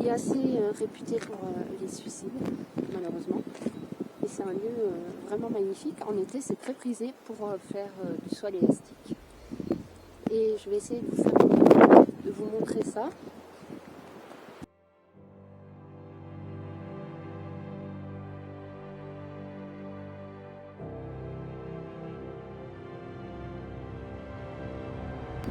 qui est assez réputé pour les suicides, malheureusement. Et c'est un lieu vraiment magnifique. En été, c'est très prisé pour faire du saut à l'élastique. Et je vais essayer de vous montrer ça.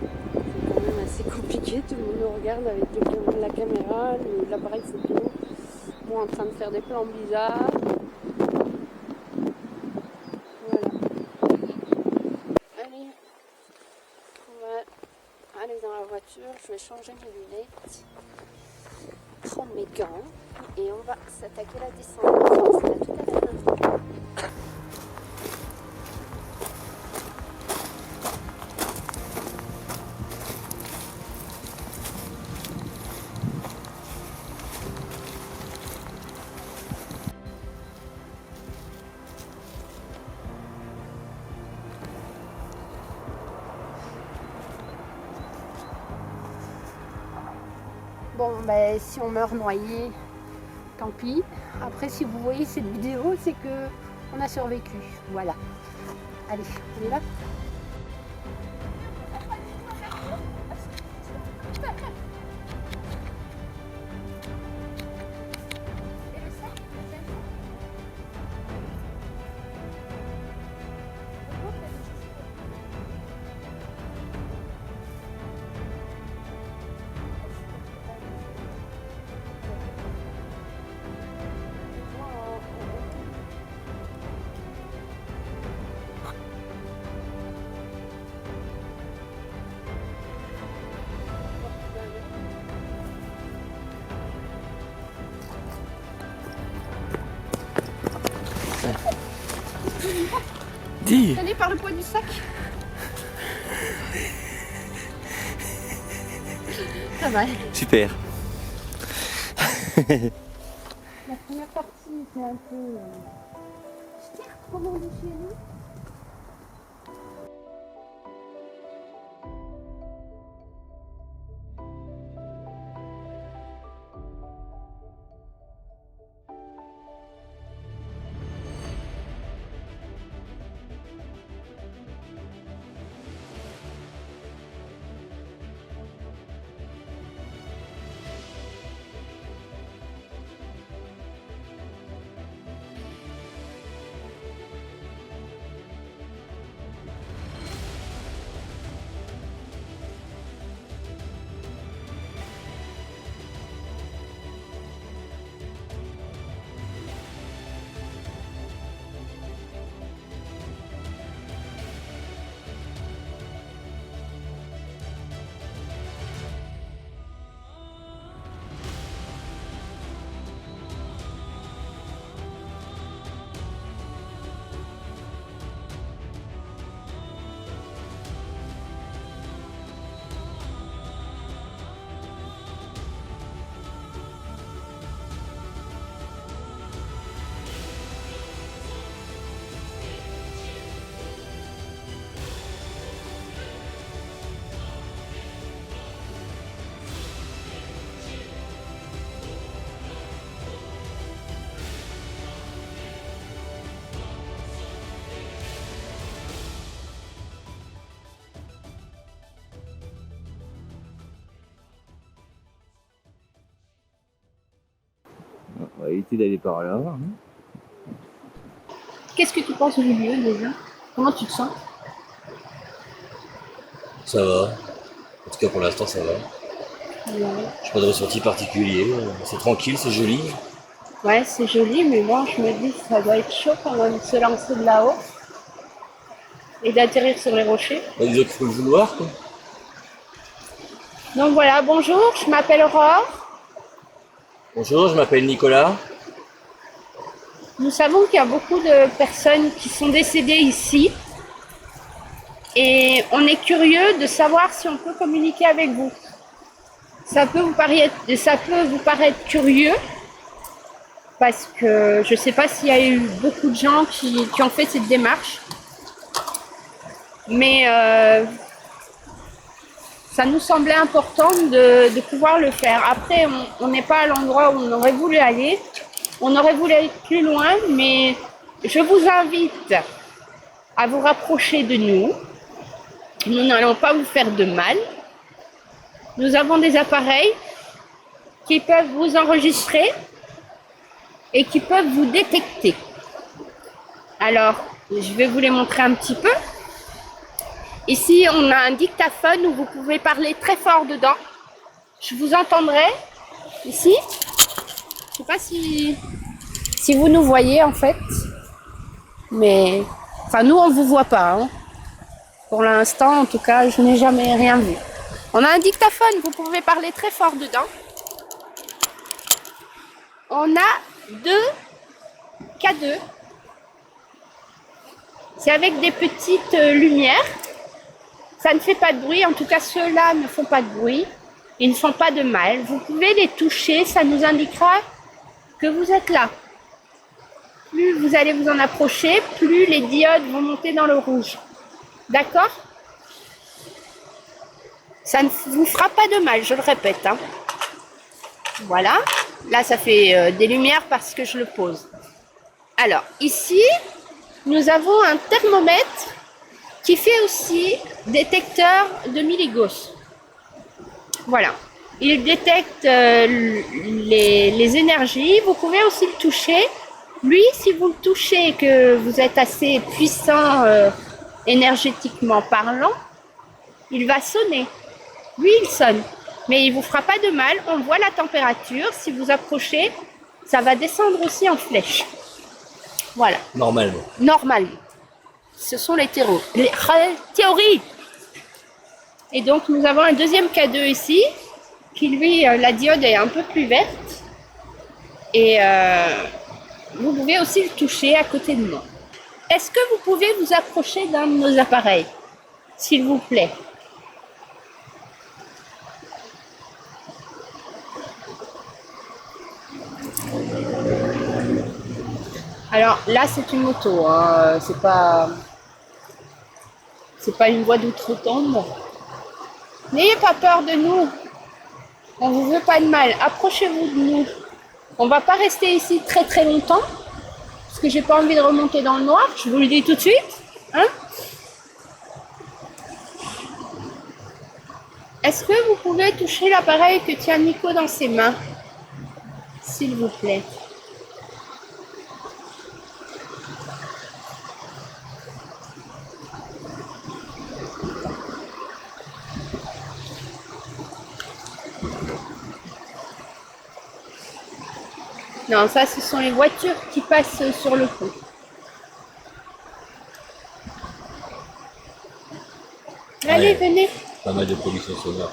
C'est quand même assez compliqué, tout le monde nous regarde avec la caméra, l'appareil photo. Moi en train de faire des plans bizarres. Voilà. Allez, on va aller dans la voiture, je vais changer mes lunettes, prendre mes gants et on va s'attaquer à la descente. C'est à tout à l'heure. Bon, ben, si on meurt noyé, tant pis. Après, si vous voyez cette vidéo, c'est que on a survécu. Voilà. Allez, on y va. Dis. Tenez par le poids du sac. Ça va. Super. La première partie était un peu... Je tire comment on dit chez nous. On va éviter d'aller par là. Hein. Qu'est-ce que tu penses du lieu déjà? Comment tu te sens? Ça va. En tout cas, pour l'instant, ça va. Ouais, Je n'ai pas de ressenti particulier. C'est tranquille, c'est joli. ouais, c'est joli, mais bon, je me dis que ça doit être chaud quand même de se lancer de là-haut et d'atterrir sur les rochers. Bah, disons qu'il faut le vouloir, quoi. Donc voilà, bonjour, je m'appelle Aurore. Bonjour, je m'appelle Nicolas. Nous savons qu'il y a beaucoup de personnes qui sont décédées ici et on est curieux de savoir si on peut communiquer avec vous. Ça peut vous paraître curieux parce que je ne sais pas s'il y a eu beaucoup de gens qui ont fait cette démarche, mais ça nous semblait important de pouvoir le faire. Après, on n'est pas à l'endroit où on aurait voulu aller. On aurait voulu aller plus loin, mais je vous invite à vous rapprocher de nous. Nous n'allons pas vous faire de mal. Nous avons des appareils qui peuvent vous enregistrer et qui peuvent vous détecter. Alors, je vais vous les montrer un petit peu. Ici, on a un dictaphone où vous pouvez parler très fort dedans. Je vous entendrai ici. Je ne sais pas si vous nous voyez en fait. Mais, enfin, nous, on ne vous voit pas. Hein. Pour l'instant, en tout cas, je n'ai jamais rien vu. On a un dictaphone, vous pouvez parler très fort dedans. On a 2 K2. C'est avec des petites lumières. Ça ne fait pas de bruit, en tout cas ceux-là ne font pas de bruit. Ils ne font pas de mal. Vous pouvez les toucher, ça nous indiquera que vous êtes là. Plus vous allez vous en approcher, plus les diodes vont monter dans le rouge. D'accord? Ça ne vous fera pas de mal, je le répète. Hein. Voilà. Là, ça fait des lumières parce que je le pose. Alors, ici, nous avons un thermomètre qui fait aussi détecteur de milligauss. Voilà. Il détecte les énergies. Vous pouvez aussi le toucher. Lui, si vous le touchez et que vous êtes assez puissant énergétiquement parlant, il va sonner. Lui, il sonne. Mais il ne vous fera pas de mal. On voit la température. Si vous approchez, ça va descendre aussi en flèche. Voilà. Normalement. Normalement. Ce sont les théories. Et donc, nous avons un deuxième K2 ici, qui lui, la diode est un peu plus verte. Et vous pouvez aussi le toucher à côté de moi. Est-ce que vous pouvez vous approcher d'un de nos appareils, s'il vous plaît? Alors là, c'est une moto, hein. C'est pas une voie d'outre-tombe. N'ayez pas peur de nous. On ne vous veut pas de mal. Approchez-vous de nous. On ne va pas rester ici très très longtemps. Parce que j'ai pas envie de remonter dans le noir. Je vous le dis tout de suite. Hein? Est-ce que vous pouvez toucher l'appareil que tient Nico dans ses mains? S'il vous plaît. Non, ça, ce sont les voitures qui passent sur le pont. Allez, Ouais. venez. Pas mal de pollution sonore.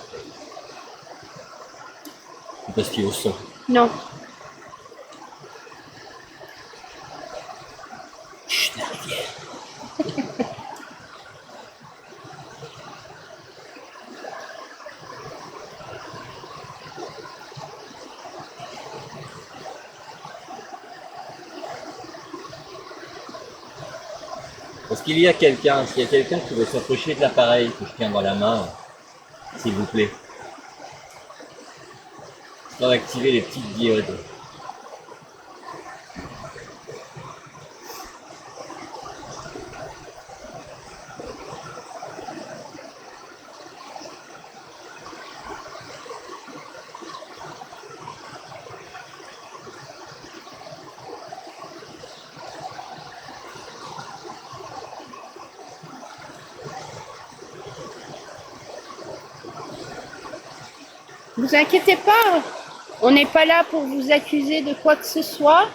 C'est parce qu'il y a au son. Non. Chut, la rivière. Est-ce qu'il y a quelqu'un, s'il y a quelqu'un qui veut s'approcher de l'appareil que je tiens dans la main, s'il vous plaît, histoire d'activer les petites diodes. Vous inquiétez pas, on n'est pas là pour vous accuser de quoi que ce soit.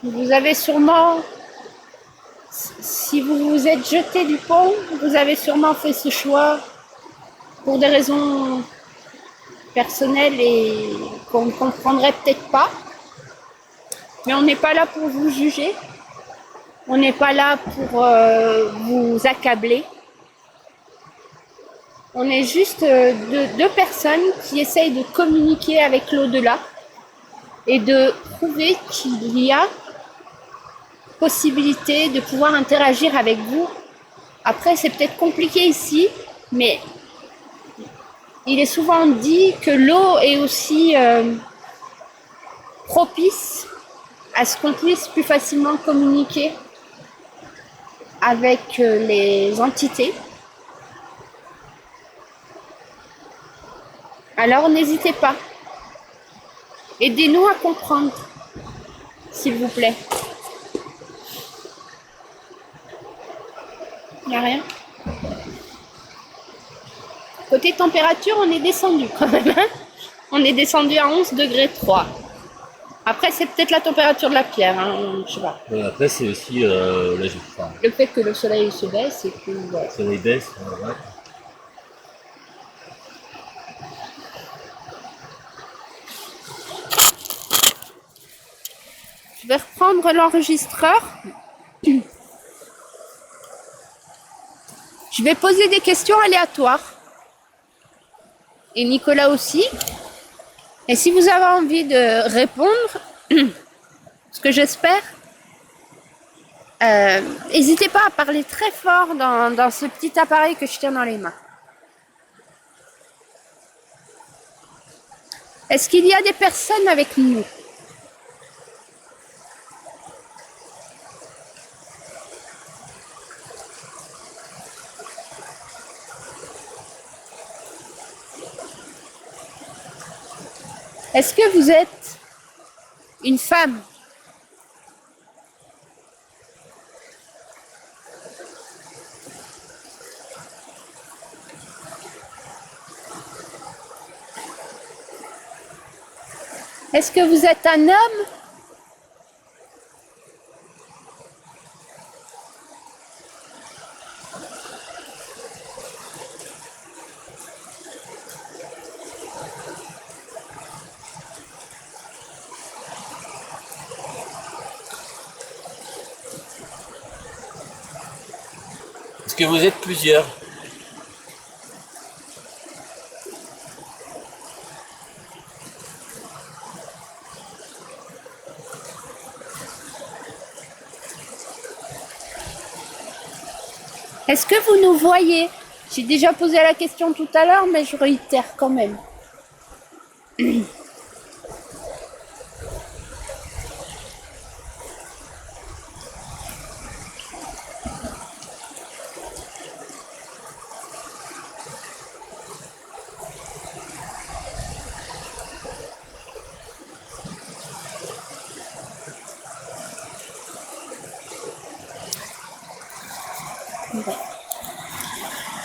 Vous avez sûrement, si vous vous êtes jeté du pont, vous avez sûrement fait ce choix pour des raisons personnelles et qu'on ne comprendrait peut-être pas. Mais on n'est pas là pour vous juger. On n'est pas là pour vous accabler. On est juste deux personnes qui essayent de communiquer avec l'au-delà et de prouver qu'il y a possibilité de pouvoir interagir avec vous. Après, c'est peut-être compliqué ici, Mais il est souvent dit que l'eau est aussi propice à ce qu'on puisse plus facilement communiquer avec les entités. Alors n'hésitez pas. Aidez-nous à comprendre, s'il vous plaît. Il n'y a rien. Côté température, on est descendu quand même. Hein, on est descendu à 11 degrés 3. Après, c'est peut-être la température de la pierre. Hein, je sais pas. Après, c'est aussi enfin, le fait que le soleil se baisse et que... Voilà. le soleil baisse. Ouais. Je vais reprendre l'enregistreur. Je vais poser des questions aléatoires. Et Nicolas aussi. Et si vous avez envie de répondre, ce que j'espère, n'hésitez pas à parler très fort dans ce petit appareil que je tiens dans les mains. Est-ce qu'il y a des personnes avec nous? Est-ce que vous êtes une femme? Est-ce que vous êtes un homme? Est-ce que vous êtes plusieurs? Est-ce que vous nous voyez? J'ai déjà posé la question tout à l'heure, mais je réitère quand même.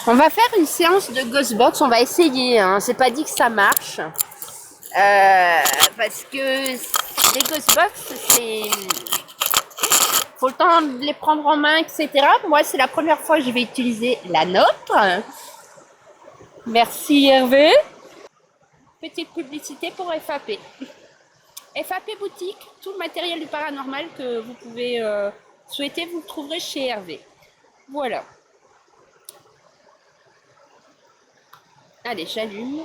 On va faire une séance de Ghostbox, on va essayer, hein. C'est pas dit que ça marche. Parce que les Ghostbox, c'est... faut le temps de les prendre en main, etc. Moi, c'est la première fois que je vais utiliser la nôtre. Merci Hervé. Petite publicité pour FAP. FAP Boutique, tout le matériel du paranormal que vous pouvez souhaiter, vous le trouverez chez Hervé. Voilà. Allez, j'allume.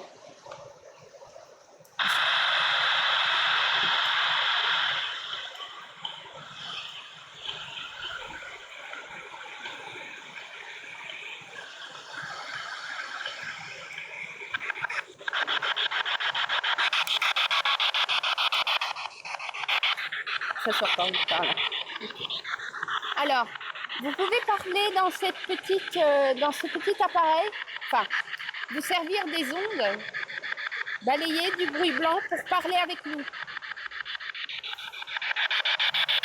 Ça sort par là. Alors, vous pouvez parler dans ce petit appareil, enfin, vous servir des ondes, balayer du bruit blanc pour parler avec nous.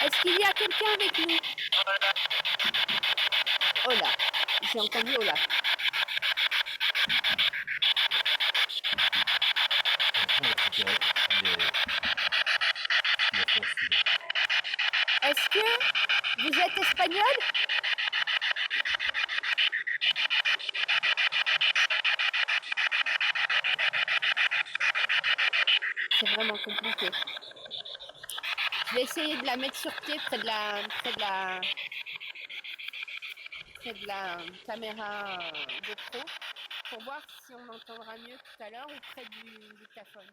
Est-ce qu'il y a quelqu'un avec nous? Oh là, j'ai entendu oh là. Est-ce que vous êtes espagnol? C'est vraiment compliqué. Je vais essayer de la mettre sur pied près de la caméra GoPro pour voir si on entendra mieux tout à l'heure ou près du dictaphone.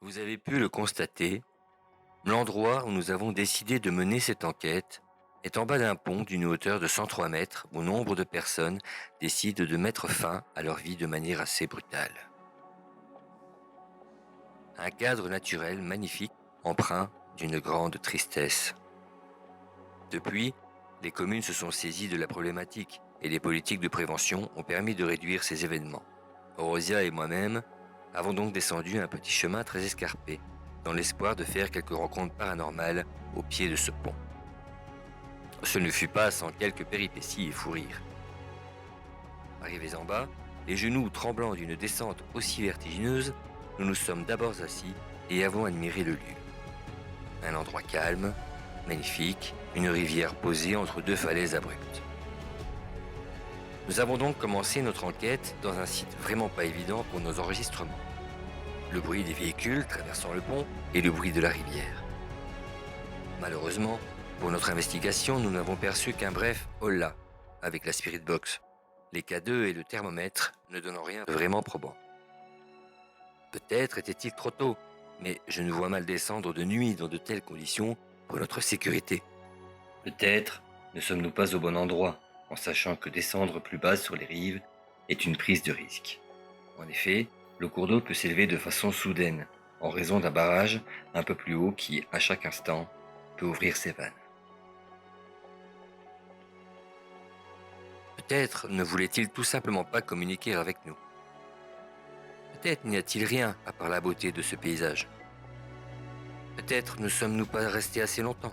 Vous avez pu le constater, l'endroit où nous avons décidé de mener cette enquête est en bas d'un pont d'une hauteur de 103 mètres où nombre de personnes décident de mettre fin à leur vie de manière assez brutale. Un cadre naturel magnifique, empreint d'une grande tristesse. Depuis, les communes se sont saisies de la problématique et les politiques de prévention ont permis de réduire ces événements. Orosia et moi-même avons donc descendu un petit chemin très escarpé, dans l'espoir de faire quelques rencontres paranormales au pied de ce pont. Ce ne fut pas sans quelques péripéties et fous rires. Arrivés en bas, les genoux tremblants d'une descente aussi vertigineuse, nous nous sommes d'abord assis et avons admiré le lieu. Un endroit calme, magnifique, une rivière posée entre deux falaises abruptes. Nous avons donc commencé notre enquête dans un site vraiment pas évident pour nos enregistrements. Le bruit des véhicules traversant le pont et le bruit de la rivière. Malheureusement, pour notre investigation, nous n'avons perçu qu'un bref « hola » avec la Spirit Box, les K2 et le thermomètre ne donnant rien de vraiment probant. Peut-être était-il trop tôt, mais je nous vois mal descendre de nuit dans de telles conditions pour notre sécurité. Peut-être ne sommes-nous pas au bon endroit, en sachant que descendre plus bas sur les rives est une prise de risque. En effet, le cours d'eau peut s'élever de façon soudaine, en raison d'un barrage un peu plus haut qui, à chaque instant, peut ouvrir ses vannes. Peut-être ne voulait-il tout simplement pas communiquer avec nous. Peut-être n'y a-t-il rien à part la beauté de ce paysage. Peut-être ne sommes-nous pas restés assez longtemps.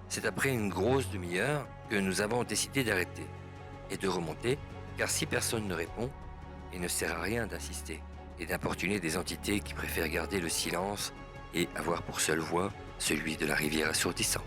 C'est après une grosse demi-heure que nous avons décidé d'arrêter et de remonter, car si personne ne répond, il ne sert à rien d'insister et d'importuner des entités qui préfèrent garder le silence et avoir pour seule voix celui de la rivière assourdissante.